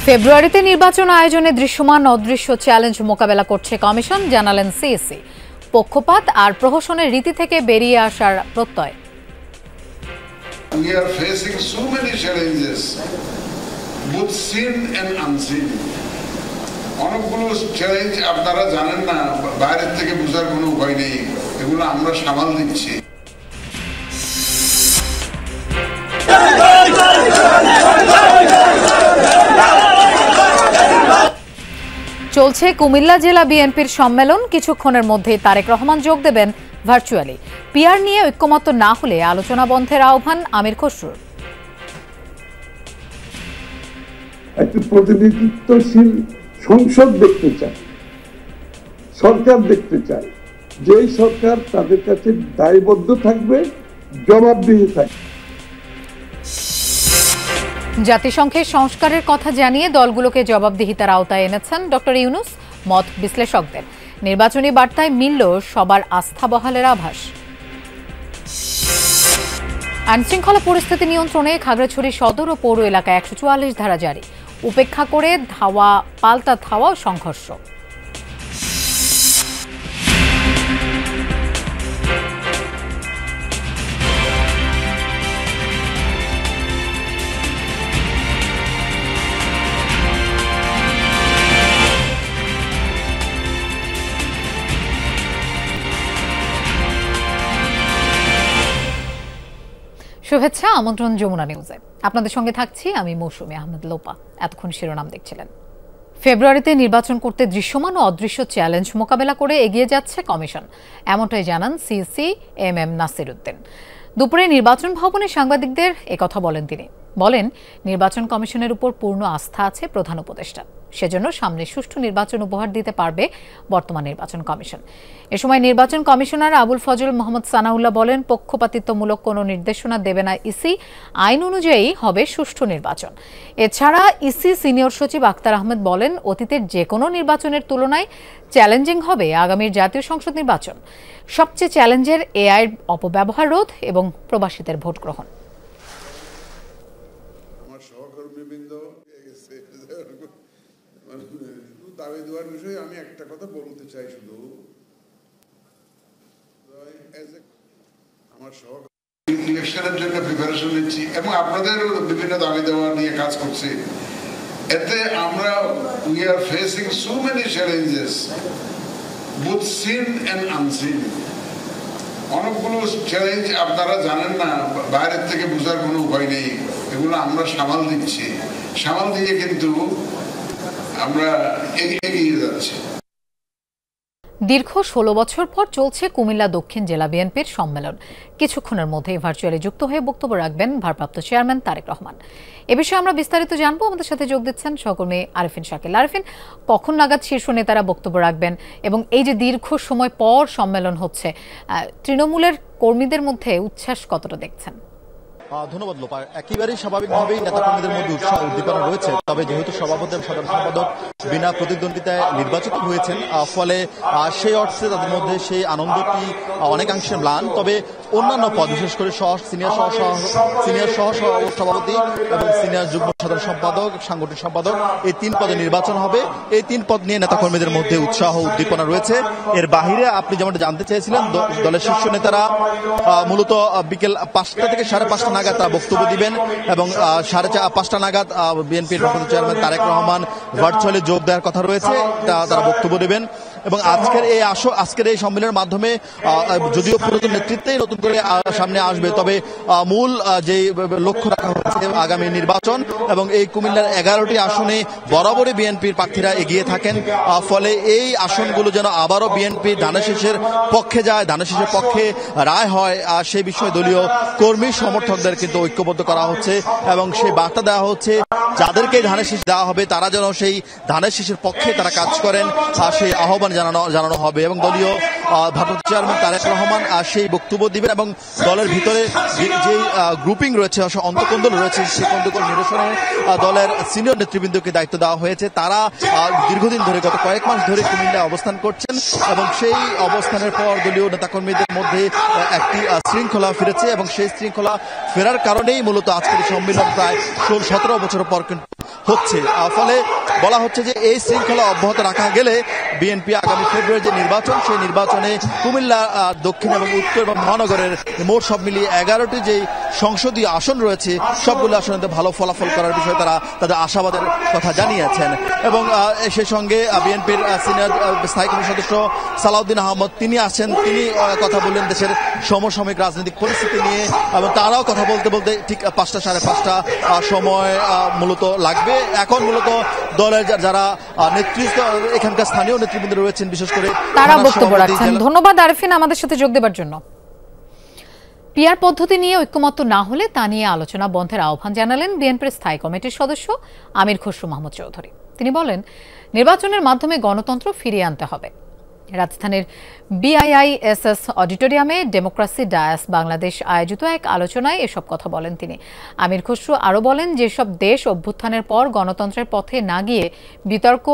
ফেব্রুয়ারিতে নির্বাচন আয়োজনে দৃশ্যমান অদৃশ্য চ্যালেঞ্জ মোকাবেলা করছে কমিশন, জানালেন সিএসি। পক্ষপাত আর প্রহসনের রীতি থেকে বেরিয়ে আসার প্রত্যয়। We are facing so many challenges, both seen and unseen. অনেকগুলো চ্যালেঞ্জ আপনারা জানেন না, বাইরের থেকে বোঝার কোনো উপায় নেই, এগুলো আমরা সামাল দিচ্ছি। চলছে কুমিল্লা জেলা বিএনপির সম্মেলন। কিছুক্ষণের মধ্যেই তারেক রহমান যোগ দেবেন ভার্চুয়ালি। পিআর নিয়ে ঐক্যমত্য না হলে আলোচনা বন্ধের আহ্বান আমির খসরুর। একটি প্রতিনিধিত্বশীল সংসদ দেখতে চায়, সরকার দেখতে চায়, যেই সরকার তাদের কাছে দায়বদ্ধ থাকবে, জবাবদিহি থাকবে। জাতিসংঘের সংস্কারের কথা জানিয়ে দলগুলোকে জবাবদিহিতার আওতায় এনেছেন ডক্টর ইউনূস। মত বিশ্লেষকদের নির্বাচনী বার্তায় মিলল সবার আস্থা বহালের আভাস। আইনশৃঙ্খলা পরিস্থিতি নিয়ন্ত্রণে খাগড়াছড়ি সদর ও পৌর এলাকায় ১৪৪ ধারা জারি। উপেক্ষা করে ধাওয়া পাল্টা ধাওয়া ও সংঘর্ষ। শুভেচ্ছা, আমন্ত্রণ যমুনা নিউজে। আপনাদের সঙ্গে থাকছি আমি মৌসুমী আহমেদ লোপা। এতক্ষণ শিরোনাম দেখছিলেন। ফেব্রুয়ারিতে নির্বাচন করতে দৃশ্যমান ও অদৃশ্য চ্যালেঞ্জ মোকাবেলা করে এগিয়ে যাচ্ছে কমিশন, এমনটাই জানান সিএসি এম নাসির উদ্দিন। দুপুরে নির্বাচন ভবনে সাংবাদিকদের একথা বলেন তিনি। বলেন, নির্বাচন কমিশনের উপর পূর্ণ আস্থা আছে প্রধান উপদেষ্টা, সেজন্য সামনে সুষ্ঠু নির্বাচন উপহার দিতে পারবে বর্তমান নির্বাচন কমিশন। এ সময় নির্বাচন কমিশনার আবুল ফজল মোহাম্মদ সানাউল্লাহ বলেন, পক্ষপাতিত্বমূলক কোনো নির্দেশনা দেবে না ইসি, আইন অনুযায়ী হবে সুষ্ঠু নির্বাচন। এছাড়া ইসি সিনিয়র সচিব আক্তার আহমেদ বলেন, অতীতের যে কোনো নির্বাচনের তুলনায় চ্যালেঞ্জিং হবে আগামীর জাতীয় সংসদ নির্বাচন। সবচেয়ে চ্যালেঞ্জের এআইর অপব্যবহার রোধ এবং প্রবাসীদের ভোট গ্রহণ। দাবি দেওয়ার বিষয়ে আমি একটা কথা বলতে চাই, শুধু আমার ইলেকশনের জন্য প্রিপারেশন নিচ্ছি এবং আপনাদের বিভিন্ন দাবি দেওয়া নিয়ে কাজ করছি। এতে আমরা we are facing so many challenges, both seen and unseen. অনেকগুলো চ্যালেঞ্জ আপনারা জানেন না, বাইরের থেকে বোঝার কোনো উপায় নেই, এগুলো আমরা সামাল দিচ্ছি। সামাল দিয়ে কিন্তু আমরা এগিয়ে যাচ্ছি। দীর্ঘ ১৬ বছর পর চলছে কুমিল্লা দক্ষিণ জেলা বিএনপির সম্মেলন। কিছুক্ষণের মধ্যেই ভার্চুয়ালি যুক্ত হয়ে বক্তব্য রাখবেন ভারপ্রাপ্ত চেয়ারম্যান তারেক রহমান। এ বিষয়ে আমরা বিস্তারিত জানবো। আমাদের সাথে যোগ দিচ্ছেন সহকর্মী আরিফিন শাকিল। আরিফিন, কখন নাগাদ শীর্ষ নেতারা বক্তব্য রাখবেন এবং এই যে দীর্ঘ সময় পর সম্মেলন হচ্ছে, তৃণমূলের কর্মীদের মধ্যে উচ্ছ্বাস কতটা দেখছেন? ধন্যবাদ লোপা। একেবারেই স্বাভাবিকভাবেই নেতাকর্মীদের মধ্যে উৎসাহ উদ্দীপনা রয়েছে। তবে যেহেতু সভাপতি এবং সাধারণ সম্পাদক বিনা প্রতিদ্বন্দ্বিতায় নির্বাচিত হয়েছেন, ফলে সেই অর্থে তাদের মধ্যে সেই আনন্দটি অনেকাংশে ম্লান। তবে অন্যান্য পদ, বিশেষ করে সিনিয়র সহ সভাপতি এবং সিনিয়র যুগ্ম সাধারণ সম্পাদক, সাংগঠনিক সম্পাদক, এই ৩ পদে নির্বাচন হবে। এই ৩ পদ নিয়ে নেতাকর্মীদের মধ্যে উৎসাহ উদ্দীপনা রয়েছে। এর বাহিরে আপনি যেমনটা জানতে চেয়েছিলেন, দলের শীর্ষ নেতারা মূলত বিকেল ৫টা থেকে ৫:৩০ নাগাদ বক্তব্য দিবেন এবং ৫:৩০ নাগাদ বিএনপির ভারপ্রাপ্ত চেয়ারম্যান তারেক রহমান ভার্চুয়ালি যোগ দেওয়ার কথা রয়েছে, তারা বক্তব্য দেবেন। এবং আজকের এই সম্মেলনের মাধ্যমে যদিও পুরাতন নেতৃত্বেই নতুন করে সামনে আসবে, তবে মূল যে লক্ষ্য রাখা হয়েছে আগামী নির্বাচন এবং এই কুমিল্লার ১১টি আসনে বরাবরই বিএনপির প্রার্থীরা এগিয়ে থাকেন। ফলে এই আসনগুলো যেন আবারও বিএনপি ধানের শীষের পক্ষে যায়, ধানের শীষের পক্ষে রায় হয়, সেই বিষয়ে দলীয় কর্মী সমর্থকদের কিন্তু ঐক্যবদ্ধ করা হচ্ছে এবং সেই বার্তা দেওয়া হচ্ছে যাদেরকে ধানের শীষ দেওয়া হবে তারা যেন সেই ধানের শীষের পক্ষে তারা কাজ করেন, সেই আহ্বান জানানো হবে। এবং দলীয় ভারপ্রাপ্ত চেয়ারম্যান তারেক রহমান সেই বক্তব্য দিবেন এবং দলের ভিতরে যে গ্রুপিং রয়েছে, অন্তকন্দল রয়েছে, সেই কন্দকল নিরসনে দলের সিনিয়র নেতৃবৃন্দকে দায়িত্ব দেওয়া হয়েছে। তারা দীর্ঘদিন ধরে, গত কয়েক মাস ধরে কুমিল্লায় অবস্থান করছেন এবং সেই অবস্থানের পর দলীয় নেতাকর্মীদের মধ্যে একটি শৃঙ্খলা ফিরেছে এবং সেই শৃঙ্খলা ফেরার কারণেই মূলত আজকের সম্মেলন প্রায় ১৭ বছর পর কিন্তু হচ্ছে। ফলে বলা হচ্ছে যে এই শৃঙ্খলা অব্যাহত রাখা গেলে বিএনপি আগামী ফেব্রুয়ারি যে নির্বাচন, সেই নির্বাচনে কুমিল্লা দক্ষিণ এবং উত্তর এবং মহানগরের মোট সব মিলিয়ে 11টি যে সংসদীয় আসন রয়েছে সবগুলো আসনে ভালো ফলাফল করার বিষয়ে তারা তাদের আশাবাদের কথা জানিয়েছেন। এবং সেই সঙ্গে বিএনপির সিনিয়র স্থায়ী কমিটির সদস্য সালাউদ্দিন আহমদ তিনি আসছেন, তিনি কথা বললেন দেশের সমসাময়িক রাজনৈতিক পরিস্থিতি নিয়ে, এবং তারাও কথা বলতে বলতে ঠিক 5টা সাড়ে 5টা সময় মূলত লাগবে। এখন মূলত দলের যারা নেতৃত্ব এখানকার স্থানীয় নেতৃবৃন্দ রয়েছেন বিশেষ করে তারা বক্তব্য রাখছেন। ধন্যবাদ আরিফিন আমাদের সাথে যোগ দেবার জন্য। পিআর পদ্ধতি নিয়ে ঐক্যমত্য না হলে তা নিয়ে আলোচনা বন্ধের আহ্বান জানালেন বিএনপির স্থায়ী কমিটির সদস্য আমির খসরু মাহমুদ চৌধুরী। তিনি বলেন, নির্বাচনের মাধ্যমে গণতন্ত্র ফিরিয়ে আনতে হবে। রাজধানীর বিআইআইএসএস অডিটোরিয়ামে ডেমোক্রেসি ডায়াস বাংলাদেশ আয়োজিত এক আলোচনায় এসব কথা বলেন তিনি। আমির খসরু আরও বলেন, যেসব দেশ অভ্যুত্থানের পর গণতন্ত্রের পথে না গিয়ে বিতর্ক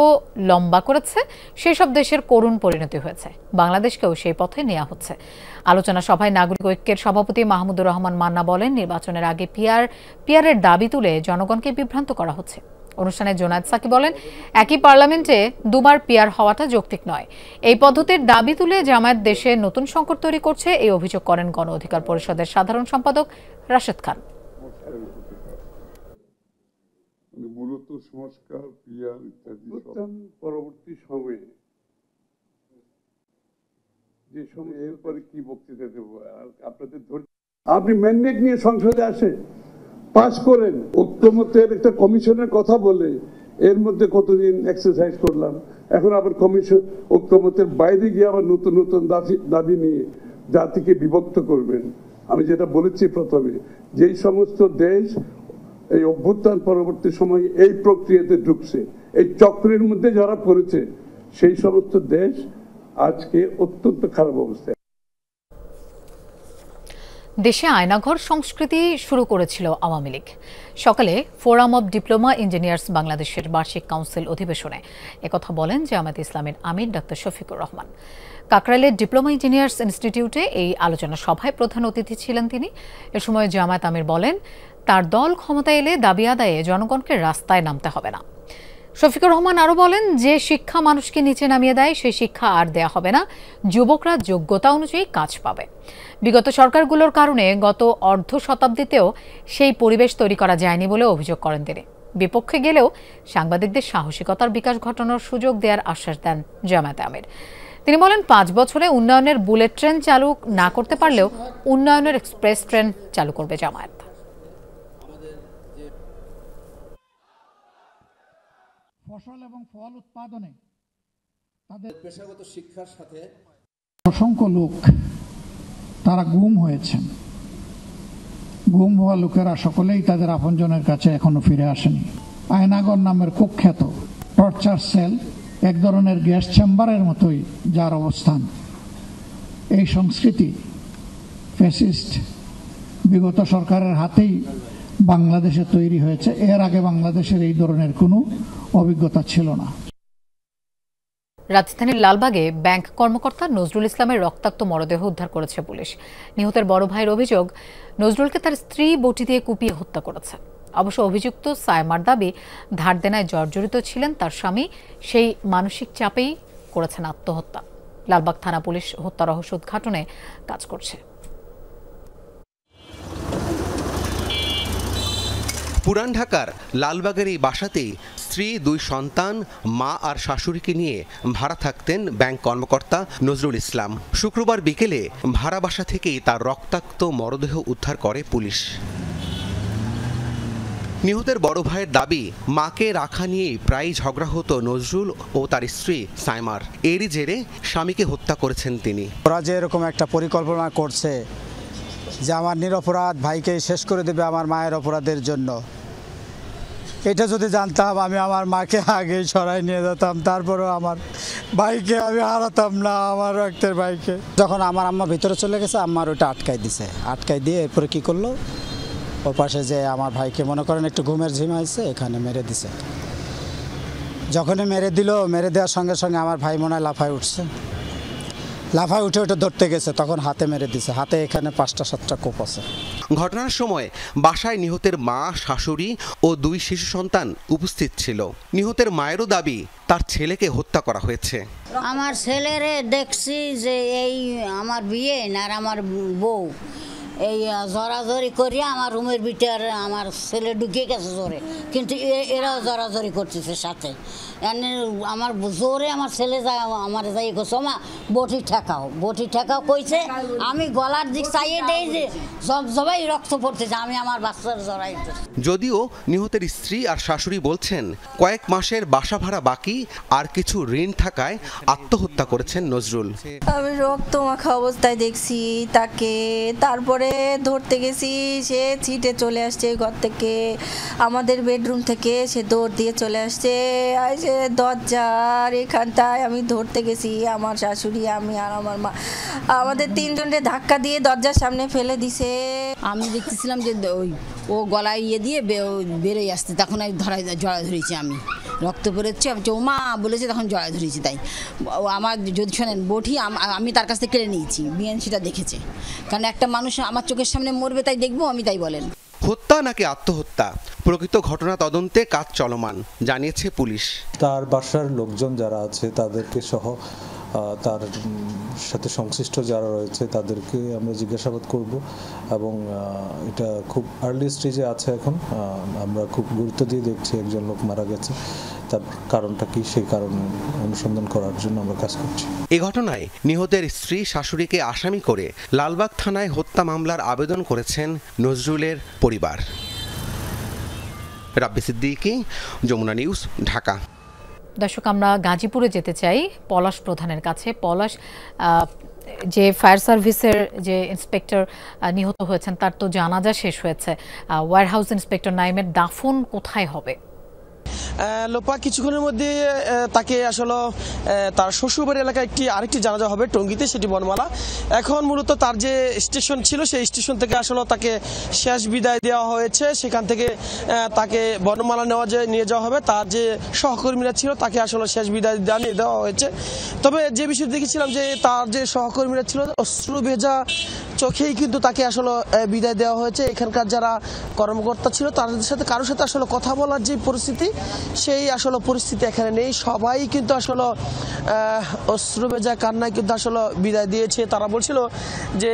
লম্বা করেছে সেই সব দেশের করুণ পরিণতি হয়েছে, বাংলাদেশকেও সেই পথে নেওয়া হচ্ছে। আলোচনা সভায় নাগরিক ঐক্যের সভাপতি মাহমুদুর রহমান মান্না বলেন, নির্বাচনের আগে পিআরের দাবি তুলে জনগণকে বিভ্রান্ত করা হচ্ছে। অনুষ্ঠানে জোনায়েদ সাকি বলেন, একই পার্লামেন্টে দুবার পিআর হওয়াটা যৌক্তিক নয়। এই পদ্ধতির দাবি তুলে জামায়াত দেশে নতুন সংকট তৈরি করছে, এই অভিযোগ করেন গণ অধিকার পরিষদের সাধারণ সম্পাদক রাশেদ খান। মূলত সংস্কার, পিআর ইত্যাদি পরবর্তী সময়ে যে সময় এরপরে কি বক্তৃতা দেব আপনাদের ধৈর্য। আপনি ম্যান্ডেট নিয়ে সংসদে আসে পাস করেন, ঐক্যমত্যের একটা কমিশনের কথা বলে এর মধ্যে কতদিন এক্সারসাইজ করলাম, এখন আবার কমিশন ঐক্যমত্যের বাইরে গিয়ে আবার নতুন নতুন দাবি নিয়ে জাতিকে বিভক্ত করবেন। আমি যেটা বলেছি প্রথমে, যেই সমস্ত দেশ এই অভ্যুত্থান পরবর্তী সময়ে এই প্রক্রিয়াতে ঢুকছে, এই চক্রের মধ্যে যারা পড়েছে, সেই সমস্ত দেশ আজকে অত্যন্ত খারাপ অবস্থায়। দেশে আয়নাঘর সংস্কৃতি শুরু করেছিল আওয়ামী লীগ। সকালে ফোরাম অব ডিপ্লোমা ইঞ্জিনিয়ার্স বাংলাদেশের বার্ষিক কাউন্সিল অধিবেশনে একথা বলেন জামায়াত ইসলামের আমির ডক্টর শফিকুর রহমান। কাকরাইলের ডিপ্লোমা ইঞ্জিনিয়ার্স ইনস্টিটিউটে এই আলোচনা সভায় প্রধান অতিথি ছিলেন তিনি। এ সময় জামায়াত আমির বলেন, তার দল ক্ষমতায় এলে দাবি আদায়ে জনগণকে রাস্তায় নামতে হবে না। শফিকুর রহমান আরও বলেন, যে শিক্ষা মানুষকে নিচে নামিয়ে দেয় সেই শিক্ষা আর দেয়া হবে না, যুবকরা যোগ্যতা অনুযায়ী কাজ পাবে। বিগত সরকারগুলোর কারণে গত অর্ধ শতাব্দীতেও সেই পরিবেশ তৈরি করা যায়নি বলে অভিযোগ করেন তিনি। বিপক্ষে গেলেও সাংবাদিকদের সাহসিকতার বিকাশ ঘটানোর সুযোগ দেওয়ার আশ্বাস দেন জামায়াত আমির। তিনি বলেন, 5 বছরে উন্নয়নের বুলেট ট্রেন চালু না করতে পারলেও উন্নয়নের এক্সপ্রেস ট্রেন চালু করবে জামায়াত। ফসল এবং ফল উৎপাদনে তাদের পেশাগত শিক্ষার সাথে অসংখ্য লোক তারা গুম হয়েছেন। গুম হওয়া লোকেরা সকলেই তাদের আপনজনের কাছে এখনো ফিরে আসেনি। আয়নাগর নামের কুখ্যাত টর্চার সেল, এক ধরনের গ্যাস চেম্বারের মতোই যার অবস্থান, এই সংস্কৃতি ফ্যাসিস্ট বিগত সরকারের হাতেই বাংলাদেশে তৈরি হয়েছে। এর আগে বাংলাদেশের এই ধরনের কোনো অভিজ্ঞতা ছিল না। রাজধানীর লালবাগে ব্যাংক কর্মকর্তা নজরুল ইসলামের রক্তাক্ত মরদেহ উদ্ধার করেছে পুলিশ। নিহতের বড় ভাইয়ের অভিযোগ, নজরুলকে তার স্ত্রী বটি দিয়ে কুপিয়ে হত্যা করেছে। অবশ্য অভিযুক্ত সায়মার দাবি, ধার দেনায় জর্জরিত ছিলেন তার স্বামী, সেই মানসিক চাপেই করেছেন আত্মহত্যা। লালবাগ থানা পুলিশ হত্যা রহস্য উদ্ঘাটনে কাজ করছে। পুরান ঢাকার লালবাগের এই বাসাতেই স্ত্রী, 2 সন্তান, মা আর শাশুড়িকে নিয়ে ভাড়া থাকতেন ব্যাংক কর্মকর্তা নজরুল ইসলাম। শুক্রবার বিকেলে ভাড়া বাসা থেকেই তার রক্তাক্ত মরদেহ উদ্ধার করে পুলিশ। নিহতের বড় ভাইয়ের দাবি, মাকে রাখা নিয়েই প্রায়ই ঝগড়া হতো নজরুল ও তার স্ত্রী সাইমার। এরই জেরে স্বামীকে হত্যা করেছেন তিনি। ওরা যে এরকম একটা পরিকল্পনা করছে যে আমার নিরপরাধ ভাইকে শেষ করে দেবে আমার মায়ের অপরাধের জন্য, এটা যদি জানতাম আমি আমার মাকে আগে সরাই নিয়ে যেতাম, তারপরেও আমার ভাইকে আমি হারাতাম না, আমার রক্তের ভাইকে। যখন আমার আম্মা ভিতরে চলে গেছে, আম্মার ওটা আটকাই দিছে, আটকাই দিয়ে এরপরে কি করলো, ও পাশে যে আমার ভাইকে মনে করেন একটু ঘুমের ঝিম হয়েছে, এখানে মেরে দিছে। যখনই মেরে দিল, মেরে দেওয়ার সঙ্গে সঙ্গে আমার ভাই মনে হয় লাফায় উঠছে, লাফায় উঠে ধরতে গেছে, তখন হাতে মেরে দিছে। হাতে এখানে 5টা 7টা কোপ আছে। ঘটনার সময় বাসায় নিহতের মা, শাশুড়ি ও 2 শিশু সন্তান উপস্থিত ছিল। নিহতের মায়েরও দাবি তার ছেলেকে হত্যা করা হয়েছে। আমার ছেলেরে দেখছি যে এই আমার বিয়ে না আমার বউ এই জড়াজড়ি করিয়া আমার রুমের ভিতরে আমার ছেলে ঢুকে গেছে জোরে, কিন্তু এরাও জড়াজড়ি করতেছে সাথে। আমার জোরে আমার ছেলে যায় আমার যাই গেছে মা বটি ঠেকাও কইছে। আমি গলার দিক চাইয়ে দেই যে সবাই রক্ত পড়তেছে, আমি আমার বাচ্চার জড়াইতে। যদিও নিহতের স্ত্রী আর শাশুড়ি বলছেন কয়েক মাসের বাসা ভাড়া বাকি আর কিছু ঋণ থাকায় আত্মহত্যা করেছেন নজরুল। আমি রক্ত মাখা অবস্থায় দেখছি তাকে, তারপরে ধরতে গেছি, সে ছিটে চলে আসছে ঘর থেকে, আমাদের বেডরুম থেকে সে দৌড় দিয়ে চলে আসছে। দরজার এখানটায় আমি ধরতে গেছি, আমার শাশুড়ি, আমি আর আমার মা, আমাদের 3 জনকে ধাক্কা দিয়ে দরজার সামনে ফেলে দিছে। আমি দেখতেছিলাম যে ও গলায় ইয়ে দিয়ে বেরোয় আসছে, তখন আমি জড়া ধরেছি, আমি রক্ত বেরোচ্ছে, আমি ও মা বলেছে, তখন জড়া ধরেছি। তাই আমার যদি শোনেন বটি আমি তার কাছ থেকে কেড়ে নিয়েছি, বিএনসিটা দেখেছে, কারণ একটা মানুষ আমার চোখের সামনে মরবে তাই দেখবো আমি, তাই বলেন। হত্যা নাকি আত্মহত্যা, প্রকৃত ঘটনা তদন্তে কাজ চলমান, জানিয়েছে পুলিশ। তার বাসার লোকজন যারা আছে তাদেরকে সহ তার সাথে সংশ্লিষ্ট যারা রয়েছে তাদেরকে আমরা জিজ্ঞাসাবাদ করব, এবং এটা খুব আর্লি স্টেজে আছে এখন। আমরা খুব গুরুত্ব দিয়ে দেখছি একজন লোক মারা গেছে, তার কারণটা কি সেই কারণ অনুসন্ধান করার জন্য আমরা কাজ করছি। এই ঘটনায় নিহতের স্ত্রী, শাশুড়িকে আসামি করে লালবাগ থানায় হত্যা মামলার আবেদন করেছেন নজরুলের পরিবার। রাব্বি সিদ্দিকী, যমুনা নিউজ, ঢাকা। দর্শক, আমরা গাজীপুরে যেতে চাই পলাশ প্রধানের কাছে। পলাশ, যে ফায়ার সার্ভিসের যে ইন্সপেক্টর নিহত হয়েছেন তার তো জানাজা শেষ হয়েছে, ওয়্যারহাউস ইন্সপেক্টর নাইমের দাফন কোথায় হবে? লোপা কিছুক্ষণের মধ্যে তাকে আসলে তার শ্বশুরবাড়ি এলাকায় আরেকটি জানাজা হবে টঙ্গীতে, সেটি বনমালা। এখন মূলত তার যে স্টেশন ছিল সেই স্টেশন থেকে আসলে তাকে শেষ বিদায় দেওয়া হয়েছে, সেখান থেকে তাকে বনমালা নিয়ে যাওয়া হবে। তার যে সহকর্মীরা ছিল তাকে আসলে শেষ বিদায় জানিয়ে দেওয়া হয়েছে। তবে যে বিষয় দেখেছিলাম যে তার যে সহকর্মীরা ছিল অশ্রু ভেজা চোখেই কিন্তু তাকে আসলে বিদায় দেওয়া হয়েছে। এখানকার যারা কর্মকর্তা ছিল তাদের সাথে কারোর সাথে আসলে কথা বলার যে পরিস্থিতি, সেই আসলে পরিস্থিতি এখানে নেই। সবাই কিন্তু আসলে অশ্রু ভেজা কান্নায় কিন্তু আসলে বিদায় দিয়েছে। তারা বলছিল যে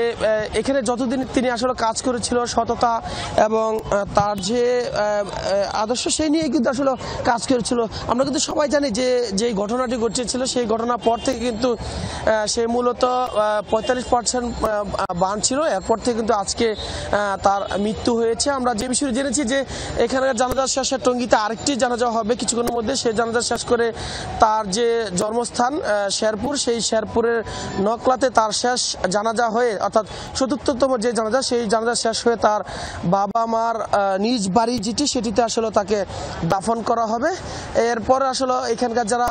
এখানে যতদিন তিনি আসলে কাজ করেছিল, সততা এবং তার যে আদর্শ সেই নিয়ে কিন্তু আসলে কাজ করেছিল। আমরা কিন্তু সবাই জানি যে যেই ঘটনাটি ঘটেছিল সেই ঘটনার পর থেকে কিন্তু সে মূলত 45% বান ছিল, এরপর থেকে কিন্তু আজকে তার মৃত্যু হয়েছে। আমরা যে বিষয়ে জেনেছি যে এখানকার জানাজা শেষে টঙ্গীতে আরেকটি জানাজা হবে কিছুক্ষণের মধ্যে। সেই জানাজা শেষ করে তার যে জন্মস্থান শেরপুর, সেই শেরপুরের নকলাতে তার শেষ জানাজা হয়ে, অর্থাৎ চতুর্থতম যে জানাজা, সেই জানাজা শেষ হয়ে তার বাবা মার নিজ বাড়ি যেটি সেটিতে আসলে তাকে দাফন করা হবে। এরপর আসলে এখানকার যারা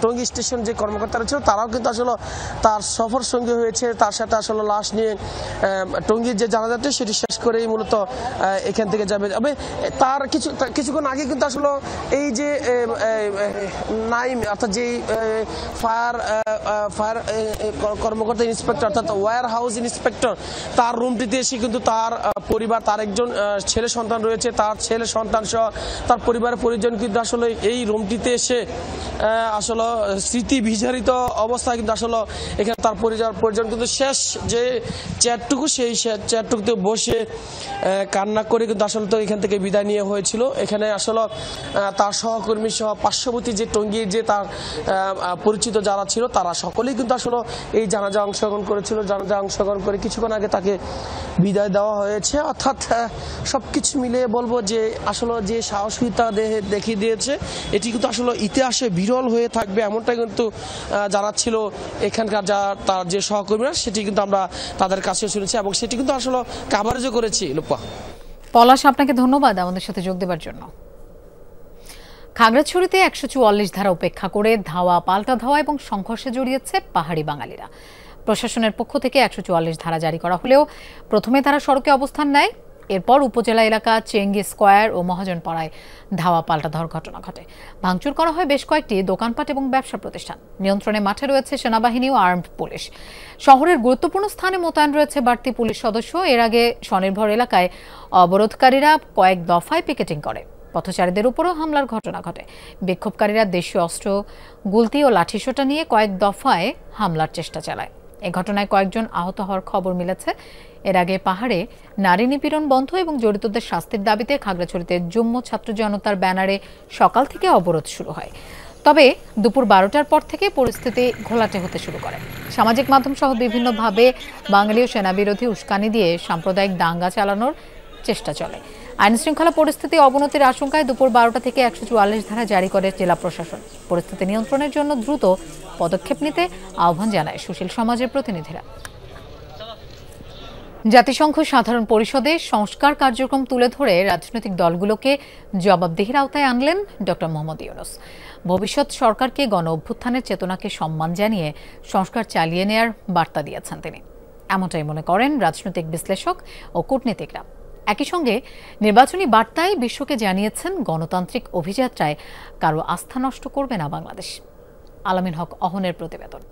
টঙ্গী স্টেশন যে কর্মকর্তারা ছিল তারাও কিন্তু আসলে তার সফর সঙ্গী হয়েছে, তার সাথে আসলে লাশ নিয়ে টঙ্গীর যে জানাজাটি সেটি শেষ করেই মূলত এখান থেকে যাবে। তবে তার কিছুক্ষণ আগে কিন্তু আসলে এই যে নাইম, অর্থাৎ যে ফায়ার কর্মকর্তা ইন্সপেক্টর, অর্থাৎ ওয়্যার হাউস ইন্সপেক্টর, তার রুমটিতে এসে কিন্তু তার পরিবার, তার একজন ছেলে সন্তান রয়েছে, তার ছেলে সন্তান সহ তার পরিবারের পরিজন কিন্তু আসলে এই রুমটিতে এসে আসলে স্মৃতি বিজারিত অবস্থায় কিন্তু আসলে এখানে তার পরিজন কিন্তু শেষ যে চেয়ারটুকু, সেই চেয়ারটুকুতে বসে কান্না করে কিন্তু আসলে তো এখান থেকে বিদায় নিয়ে হয়েছিল। এখানে আসলে তার সহকর্মী সহ পার্শ্ববর্তী যে টঙ্গীর যে তার পরিচিত যারা ছিল তারা সকলেই কিন্তু আসলে এই জানাজা অংশগ্রহণ করেছিল। জানাজা অংশগ্রহণ করে কিছুক্ষণ আগে তাকে বিদায় দেওয়া হয়েছে। অর্থাৎ সবকিছু মিলিয়ে বলবো যে আসলে যে সাহসিকতা দেখিয়ে দিয়েছে এটি কিন্তু আসলে ইতিহাসে বিরল হয়ে থাকবে, এমনটাই কিন্তু যারা ছিল এখানকার তার যে সহকর্মীরা সেটি কিন্তু আমরা তাদের কাছে শুনেছি এবং সেটি কিন্তু আসলে কাভারেজও করেছি। লোপা, পলাশ, আপনাকে ধন্যবাদ আমাদের সাথে যোগ দেওয়ার জন্য। খাগড়াছড়িতে 144 ধারা উপেক্ষা করে ধাওয়া, পাল্টা ধাওয়া এবং সংঘর্ষে জড়িয়েছে পাহাড়ি বাঙালিরা। প্রশাসনের পক্ষ থেকে 144 ধারা জারি করা হলেও প্রথমে তারা সড়কে অবস্থান নেয়, এরপর উপজেলা এলাকা চেঙ্গি স্কয়ার ও মহাজনপাড়ায় ধাওয়া পাল্টা ধর ঘটনা ঘটে। ভাঙচুর করা হয় বেশ কয়েকটি দোকানপাট এবং ব্যবসা প্রতিষ্ঠান। নিয়ন্ত্রণে মাঠে রয়েছে সেনাবাহিনী ও আর্মড পুলিশ। শহরের গুরুত্বপূর্ণ স্থানে মোতায়েন রয়েছে বাড়তি পুলিশ সদস্য। এর আগে স্বনির্ভর এলাকায় অবরোধকারীরা কয়েক দফায় পিকেটিং করে। পথচারীদের উপরও হামলার ঘটনা ঘটে। বিক্ষোভকারীরা দেশীয় অস্ত্র, গুলতি ও লাঠিসোঁটা নিয়ে কয়েক দফায় হামলার চেষ্টা চালায়। এ ঘটনায় কয়েকজন আহত হওয়ার খবর মিলেছে। এর আগে পাহাড়ে নারী নিপীড়ন বন্ধ এবং জড়িতদের শাস্তির দাবিতে খাগড়াছড়িতে যুগ্ম ছাত্র জনতার ব্যানারে সকাল থেকে অবরোধ শুরু হয়। তবে দুপুর 12টার পর থেকে পরিস্থিতি ঘোলাটে হতে শুরু করে। সামাজিক মাধ্যম সহ বিভিন্নভাবে বাঙালি ও সেনাবিরোধী উস্কানি দিয়ে সাম্প্রদায়িক দাঙ্গা চালানোর চেষ্টা চলে। আইনশৃঙ্খলা পরিস্থিতি অবনতির আশঙ্কায় দুপুর 12টা থেকে 144 ধারা জারি করে জেলা প্রশাসন। পরিস্থিতি নিয়ন্ত্রণের জন্য দ্রুত পদক্ষেপ নিতে আহ্বান জানায় সুশীল সমাজের প্রতিনিধিরা। জাতিসংঘ সাধারণ পরিষদে সংস্কার কার্যক্রম তুলে ধরে রাজনৈতিক দলগুলোকে জবাবদিহির আওতায় আনলেন ডক্টর মোহাম্মদ ইউনূস। ভবিষ্যৎ সরকারকে গণ অভ্যুত্থানের চেতনাকে সম্মান জানিয়ে সংস্কার চালিয়ে নেয়ার বার্তা দিয়েছেন তিনি। এমনটাই মনে করেন রাজনৈতিক বিশ্লেষক ও কূটনীতিকরা। একই সঙ্গে নির্বাচনী বার্তায় বিশ্বকে জানিয়েছেন গণতান্ত্রিক অভিযাত্রায় কারো আস্থা নষ্ট করবে না বাংলাদেশ। আলামিন হক অহনের প্রতিবেদন।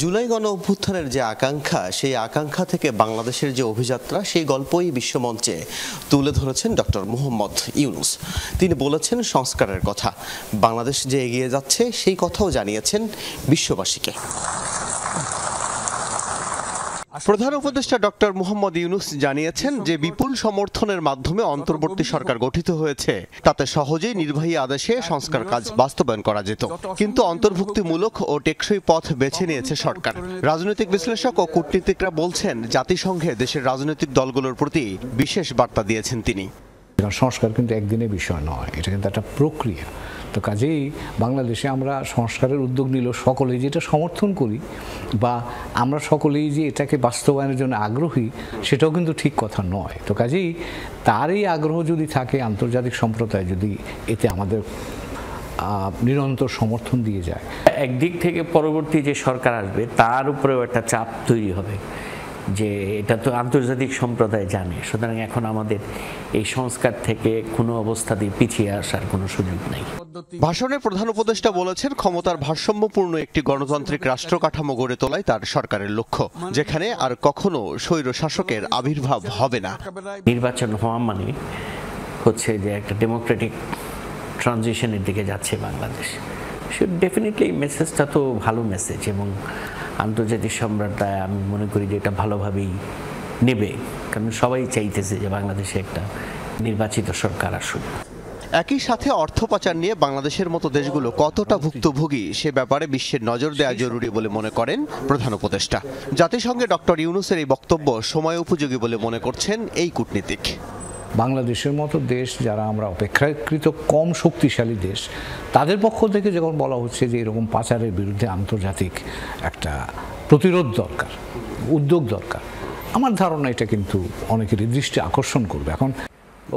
জুলাই গণ অভ্যুত্থানের যে আকাঙ্ক্ষা, সেই আকাঙ্ক্ষা থেকে বাংলাদেশের যে অভিযাত্রা, সেই গল্পই বিশ্বমঞ্চে তুলে ধরেছেন ডক্টর মোহাম্মদ ইউনূস। তিনি বলেছেন সংস্কারের কথা, বাংলাদেশ যে এগিয়ে যাচ্ছে সেই কথাও জানিয়েছেন বিশ্ববাসীকে। প্রধান উপদেষ্টা ডক্টর মোহাম্মদ ইউনূস জানিয়েছেন যে বিপুল সমর্থনের মাধ্যমে অন্তর্বর্তী সরকার গঠিত হয়েছে, তাতে সহজেই নির্বাহী আদেশে সংস্কার কাজ বাস্তবায়ন করা যেত, কিন্তু অন্তর্ভুক্তিমূলক ও টেকসই পথ বেছে নিয়েছে সরকার। রাজনৈতিক বিশ্লেষক ও কূটনীতিকরা বলছেন জাতিসংঘে দেশের রাজনৈতিক দলগুলোর প্রতি বিশেষ বার্তা দিয়েছেন তিনি। সংস্কার কিন্তু একদিনের বিষয় নয়, এটা কিন্তু একটা প্রক্রিয়া। তো কাজেই বাংলাদেশে আমরা সংস্কারের উদ্যোগ নিল সকলেই যেটা সমর্থন করি বা আমরা সকলেই যে এটাকে বাস্তবায়নের জন্য আগ্রহী, সেটাও কিন্তু ঠিক কথা নয়। তো কাজেই তার এই আগ্রহ যদি থাকে, আন্তর্জাতিক সম্প্রদায় যদি এতে আমাদের নিরন্তর সমর্থন দিয়ে যায়, একদিক থেকে পরবর্তী যে সরকার আসবে তার উপরেও একটা চাপ তৈরি হবে যে এটা তো আন্তর্জাতিক সম্প্রদায় জানে, সুতরাং এখন আমাদের এই সংস্কার থেকে কোনো অবস্থাতেই পিছিয়ে আসার কোনো সুযোগ নেই। ভাষণে প্রধান উপদেষ্টা বলেছেন ক্ষমতার ভারসাম্যপূর্ণ একটি গণতান্ত্রিক রাষ্ট্র কাঠামো গড়ে তোলাই তার সরকারের লক্ষ্য, যেখানে আর কখনো স্বৈর শাসকের আবির্ভাব হবে না। নির্বাচন হওয়া মানে হচ্ছে যে একটা ডেমোক্রেটিক ট্রানজিশনের দিকে যাচ্ছে বাংলাদেশ। সে ডেফিনেটলি মেসেজটা তো ভালো মেসেজ এবং আন্তর্জাতিক সম্প্রদায় আমি মনে করি যে এটা ভালোভাবেই নেবে, কারণ সবাই চাইতেছে যে বাংলাদেশে একটা নির্বাচিত সরকার আসুক। একই সাথে অর্থ পাচার নিয়ে বাংলাদেশের মতো দেশগুলো কতটা ভুক্তভোগী সে ব্যাপারে বিশ্বের নজর দেওয়া জরুরি বলে মনে করেন প্রধান উপদেষ্টা। জাতিসংঘে ডক্টর ইউনূসের এই বক্তব্য সময় উপযোগী বলে মনে করছেন এই কূটনীতিক। বাংলাদেশের মতো দেশ, যারা আমরা অপেক্ষাকৃত কম শক্তিশালী দেশ, তাদের পক্ষ থেকে যখন বলা হচ্ছে যে এরকম পাচারের বিরুদ্ধে আন্তর্জাতিক একটা প্রতিরোধ দরকার, উদ্যোগ দরকার, আমার ধারণা এটা কিন্তু অনেকেরই দৃষ্টি আকর্ষণ করবে। এখন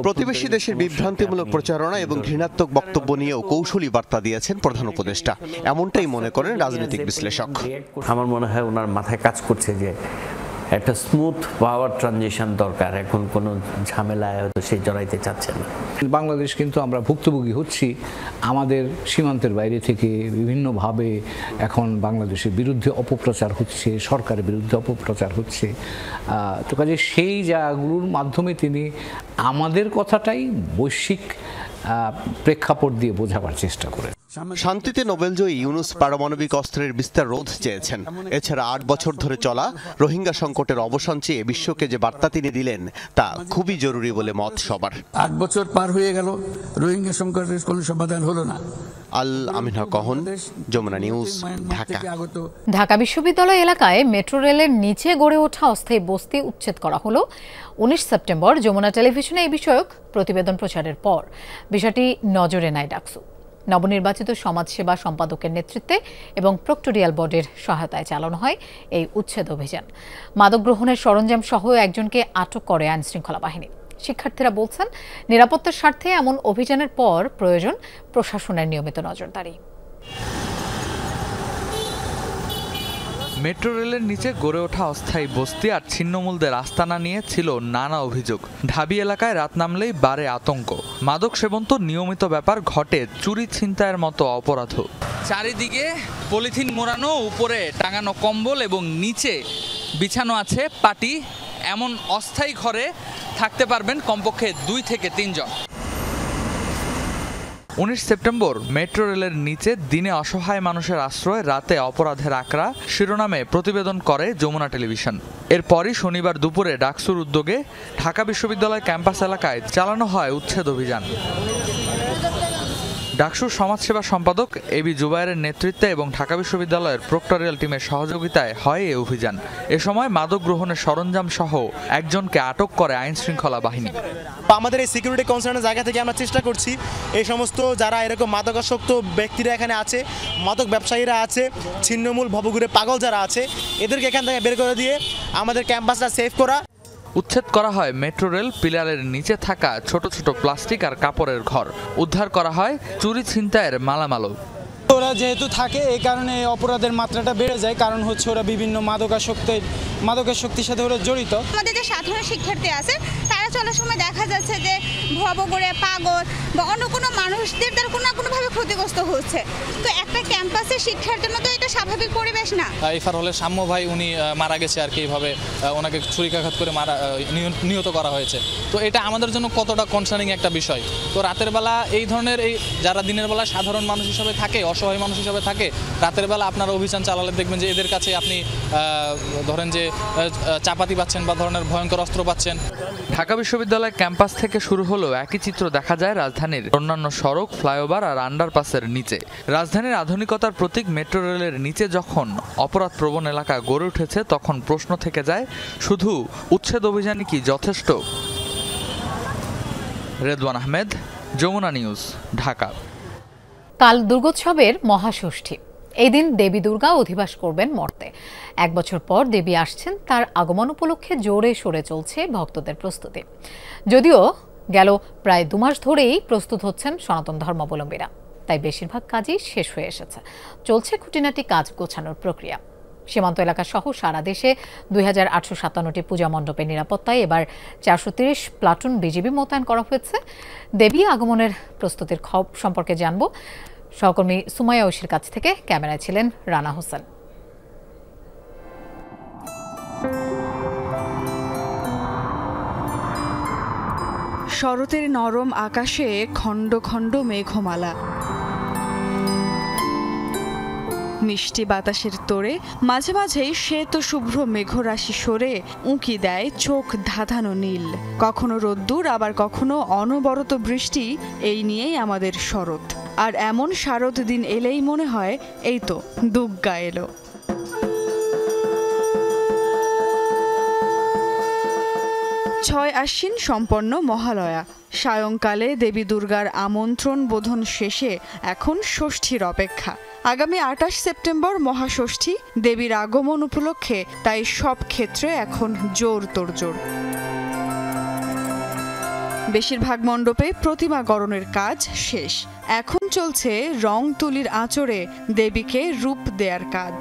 প্রতিবেশী দেশের বিভ্রান্তিমূলক প্রচারণা এবং ঘৃণাত্মক বক্তব্য নিয়েও কৌশলী বার্তা দিয়েছেন প্রধান উপদেষ্টা, এমনটাই মনে করেন রাজনৈতিক বিশ্লেষক। আমার মনে হয় ওনার মাথায় কাজ করছে যে একটা স্মুথ পাওয়ার ট্রানজিশন দরকার, এখন কোনো ঝামেলায় হয়তো সে জড়াইতে চাচ্ছে না। বাংলাদেশ কিন্তু আমরা ভুক্তভোগী হচ্ছি আমাদের সীমান্তের বাইরে থেকে বিভিন্নভাবে। এখন বাংলাদেশের বিরুদ্ধে অপপ্রচার হচ্ছে, সরকারের বিরুদ্ধে অপপ্রচার হচ্ছে। তো কাজে সেই জায়গাগুলোর মাধ্যমে তিনি আমাদের কথাটাই বৈশ্বিক প্রেক্ষাপট দিয়ে বোঝাবার চেষ্টা করেন। শান্তিতে নোবেলজয়ী ইউনূস পারমাণবিক অস্ত্রের বিস্তার রোধ চেয়েছেন। এছাড়া 8 বছর ধরে চলা রোহিঙ্গা সংকটের অবসান চেয়ে বিশ্বকে যে বার্তা তিনি দিলেন তা খুবই জরুরি বলে মত সবার। 8 বছর পার হয়ে গেল, রোহিঙ্গা সংকটের কোনো সমাধান হলো না। আমিন হক অহন, যমুনা নিউজ, ঢাকা। ঢাকা বিশ্ববিদ্যালয় এলাকায় মেট্রো রেলের নিচে গড়ে ওঠা অস্থায়ী বস্তি উচ্ছেদ করা হলো। 19 সেপ্টেম্বর যমুনা টেলিভিশনে এই বিষয়ক প্রতিবেদন প্রচারের পর বিষয়টি নজরে নেয় ডাকসু। নবনির্বাচিত সমাজসেবা সম্পাদকের নেতৃত্বে এবং প্রক্টোরিয়াল বোর্ডের সহায়তায় চালানো হয় এই উচ্ছেদ অভিযান। মাদক গ্রহণের সরঞ্জাম সহ একজনকে আটক করে আইনশৃঙ্খলা বাহিনী। শিক্ষার্থীরা বলছেন নিরাপত্তার স্বার্থে এমন অভিযানের পর প্রয়োজন প্রশাসনের নিয়মিত নজরদারি। মেট্রো রেলের নিচে গড়ে ওঠা অস্থায়ী বস্তি আর ছিন্নমূলদের আস্তানা নিয়ে ছিল নানা অভিযোগ। ঢাবি এলাকায় রাত নামলেই বাড়ে আতঙ্ক। মাদক সেবন তো নিয়মিত ব্যাপার, ঘটে চুরি ছিনতাইয়ের মতো অপরাধ। চারিদিকে পলিথিন মোড়ানো, উপরে টাঙানো কম্বল এবং নিচে বিছানো আছে পাটি। এমন অস্থায়ী ঘরে থাকতে পারবেন কমপক্ষে 2 থেকে 3 জন। 19 সেপ্টেম্বর মেট্রো রেলের নিচে দিনে অসহায় মানুষের আশ্রয়, রাতে অপরাধের আকড়া শিরোনামে প্রতিবেদন করে যমুনা টেলিভিশন। এরপরই শনিবার দুপুরে ডাকসুর উদ্যোগে ঢাকা বিশ্ববিদ্যালয় ক্যাম্পাস এলাকায় চালানো হয় উচ্ছেদ অভিযান। ডাকসুর সমাজসেবা সম্পাদক এবি জুবায়েরের নেতৃত্বে এবং ঢাকা বিশ্ববিদ্যালয়ের প্রক্টরিয়াল টিমের সহযোগিতায় হয় এই অভিযান। এ সময় মাদক গ্রহণের সরঞ্জাম সহ একজনকে আটক করে আইন শৃঙ্খলা বাহিনী। আমাদের এই সিকিউরিটি কনসার্নের জায়গা থেকে আমরা চেষ্টা করছি এই সমস্ত যারা এরকম মাদকাসক্ত ব্যক্তিরা এখানে আছে, মাদক ব্যবসায়ীরা আছে, ছিন্নমূল ভবঘুরে পাগল যারা আছে, এদেরকে এখান থেকে বের করে দিয়ে আমাদের ক্যাম্পাসটা সেভ করা। উচ্ছেদ করা হয় মেট্রো রেল পিলারের নিচে থাকা ছোট ছোট প্লাস্টিক আর কাপড়ের ঘর। উদ্ধার করা হয় চুরি ছিনতাইয়ের মালামালও। ওরা যেহেতু থাকে এই কারণে অপরাধের মাত্রাটা বেড়ে যায়, কারণ হচ্ছে ওরা বিভিন্ন মাদকাসক্তির সাথে ওরা জড়িত। আমাদের যে সাধারণ শিক্ষার্থী আছে তারা চলার সময় দেখা যাচ্ছে যে ভবঘুরে পাগল বা অন্য কোনো মানুষদের দ্বারা কোনো না কোনোভাবে ক্ষতিগ্রস্ত হচ্ছে। তো একটা ক্যাম্পাসের শিক্ষার জন্য তো এটা স্বাভাবিক পরিবেশ না। এফআর হলে সাম্য ভাই উনি মারা গেছে আর কি, এইভাবে ওনাকে ছুরিকাঘাত করে নিহত করা হয়েছে। তো এটা আমাদের জন্য কতটা কনসার্নিং একটা বিষয়। তো রাতের বেলা এই ধরনের যারা দিনের বেলা সাধারণ মানুষ হিসাবে থাকে, অসহায় মানুষ হিসাবে থাকে, রাতের বেলা আপনারা অভিযান চালালে দেখবেন যে এদের কাছে আপনি ধরেন যে চাপাতি পাচ্ছেন বা ধরনের ভয়ঙ্কর অস্ত্র পাচ্ছেন। ঢাকা বিশ্ববিদ্যালয় ক্যাম্পাস থেকে শুরু হলেও একই চিত্র দেখা যায় রাজধানীর অন্যান্য সড়ক, ফ্লাইওভার আর আন্ডারপাসের নিচে। রাজধানীর আধুনিকতার প্রতীক মেট্রো রেলের নিচে যখন অপরাধ প্রবণ এলাকা গড়ে উঠেছে, তখন প্রশ্ন থেকে যায়, শুধু উচ্ছেদ অভিযানই কি যথেষ্ট? রেদওয়ান আহমেদ, যমুনা নিউজ, ঢাকা। কাল দুর্গোৎসবের মহাষষ্ঠী। এই দিন দেবী দুর্গা অধিবাস করবেন মর্তে। 1 বছর পর দেবী আসছেন, তার আগমন উপলক্ষে জোরে সোরে চলছে ভক্তদের প্রস্তুতি। যদিও গেল প্রায় 2 মাস ধরেই প্রস্তুত হচ্ছেন সনাতন ধর্মাবলম্বীরা, তাই বেশিরভাগ কাজই শেষ হয়ে এসেছে। চলছে খুঁটিনাটি কাজ গোছানোর প্রক্রিয়া। সীমান্ত এলাকা সহ সারা দেশে 2857টি পূজা মণ্ডপের নিরাপত্তায় এবার 430 প্লাটুন বিজিবি মোতায়েন করা হয়েছে। দেবী আগমনের প্রস্তুতির সম্পর্কে জানব সহকর্মী সুমাইয়া ঐশীর কাছ থেকে। ক্যামেরায় ছিলেন রানা হোসেন। শরতের নরম আকাশে খণ্ড খণ্ড মেঘমালা, মিষ্টি বাতাসের তোড়ে মাঝে মাঝেই শ্বেত শুভ্র মেঘরাশি সরে উঁকি দেয় চোখ ধাঁধানো নীল। কখনো রোদ্দুর, আবার কখনো অনবরত বৃষ্টি। এই নিয়েই আমাদের শরৎ। আর এমন শারদ দিন এলেই মনে হয় এই তো দুর্গা এলো। ছয় আশ্বিন সম্পন্ন মহালয়া। সায়ংকালে দেবী দুর্গার আমন্ত্রণ বোধন শেষে এখন ষষ্ঠীর অপেক্ষা। আগামী 28 সেপ্টেম্বর মহাষষ্ঠী। দেবীর আগমন উপলক্ষে তাই সব ক্ষেত্রে এখন জোর তোড়জোড়। বেশিরভাগ মণ্ডপে প্রতিমা গড়নের কাজ শেষ। এখন চলছে রং তুলির আঁচড়ে দেবীকে রূপ দেয়ার কাজ।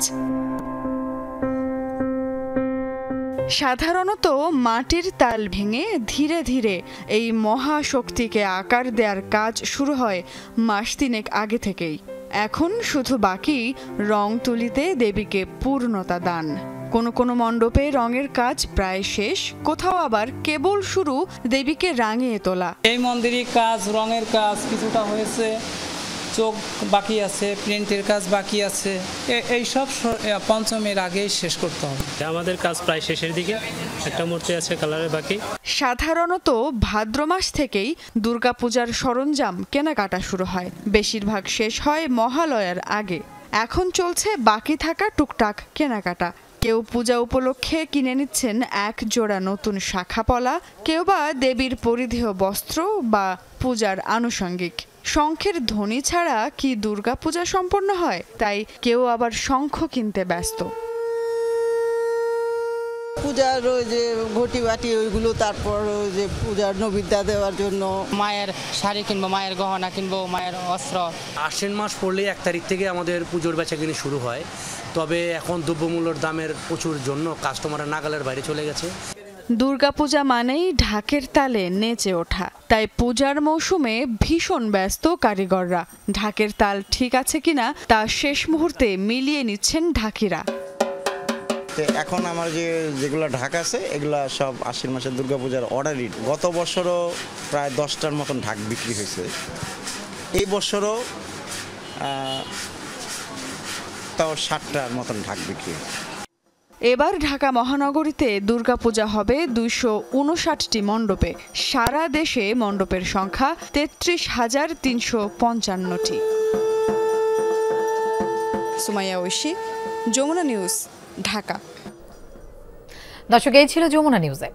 সাধারণত মাটির তাল ভেঙে ধীরে ধীরে এই মহাশক্তিকে আকার দেওয়ার কাজ শুরু হয় মাস 3 আগে থেকেই। এখন শুধু বাকি রং তুলিতে দেবীকে পূর্ণতা দান। কোনো কোনো মণ্ডপে রঙের কাজ প্রায় শেষ, কোথাও আবার কেবল শুরু দেবীকে রাঙিয়ে তোলা। এই মন্দিরের কাজ, রঙের কাজ কিছুটা হয়েছে, চোখ বাকি আছে, প্রিন্টের কাজ বাকি আছে। এই সব পঞ্চমীর আগেই শেষ করতে হবে। আমাদের কাজ প্রায় শেষের দিকে, একটা মূর্তি আছে কালারের বাকি। সাধারণত ভাদ্র মাস থেকেই দুর্গাপূজার সরঞ্জাম কেনাকাটা শুরু হয়। বেশিরভাগ শেষ হয় মহালয়ার আগে। এখন চলছে বাকি থাকা টুকটাক কেনাকাটা। কেউ পূজা উপলক্ষে কিনে নিচ্ছেন 1 জোড়া নতুন শাখাপলা, কেউ বা দেবীর পরিধেয় বস্ত্র বা পূজার আনুষঙ্গিক। শঙ্খের ধ্বনি ছাড়া কি দুর্গাপূজা সম্পন্ন হয়? তাই কেউ আবার শঙ্খ কিনতে ব্যস্ত। পূজার ওই যে ঘটি বাটি ওইগুলো, তারপর ওই যে পূজার নৈবেদ্য দেওয়ার জন্য মায়ের শাড়ি কিনবো, মায়ের গহনা কিনবো, মায়ের অস্ত্র। আশ্বিন মাস পড়লে 1 তারিখ থেকে আমাদের পুজোর বেচাকিনি শুরু হয়। তবে এখন দ্রব্যমূল্যের দামের প্রচুর জন্য কাস্টমাররা নাগালের বাইরে চলে গেছে। দুর্গাপূজা মানেই ঢাকের তালে নেচে ওঠা, তাই পূজার মৌসুমে ভীষণ ব্যস্ত কারিগররা। ঢাকের তাল ঠিক আছে কিনা তা শেষ মুহূর্তে মিলিয়ে নিচ্ছেন ঢাকিরা। এখন আমার যেগুলো ঢাক আছে এগুলা সব আশ্বিন মাসের দুর্গাপূজার অর্ডারই। গত বছরও প্রায় 10টার মতন ঢাক বিক্রি হয়েছে, এই বছরও তাও 60টার মতন ঢাক বিক্রি। এবার ঢাকা মহানগরীতে দুর্গাপূজা হবে 259টি মণ্ডপে। সারা দেশে মণ্ডপের সংখ্যা 33,355টি। সুমাইয়া ঐশী, যমুনা নিউজ, ঢাকা। দর্শক, এই ছিল যমুনা নিউজে।